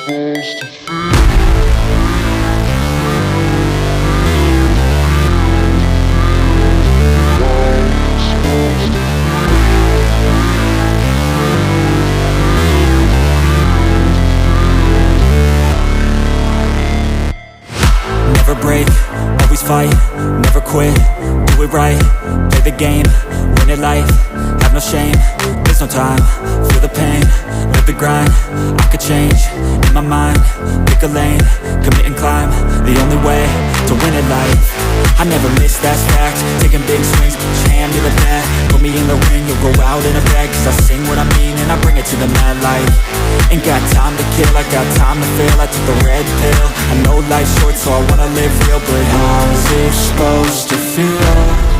Never break, always fight, never quit, do it right, play the game, win it life, have no shame, there's no time, feel the pain, live the grind, I could change, in my mind, pick a lane, commit and climb, the only way to win it life. I never miss, that's fact, taking big swings, put your hand to the bat, put me in the ring, you'll go out in a bag, cause I sing what I mean and I bring it to the mad light. Ain't got time to kill, I got time to feel, I took the red pill, I know life's short so I wanna live real, but how's it supposed to feel?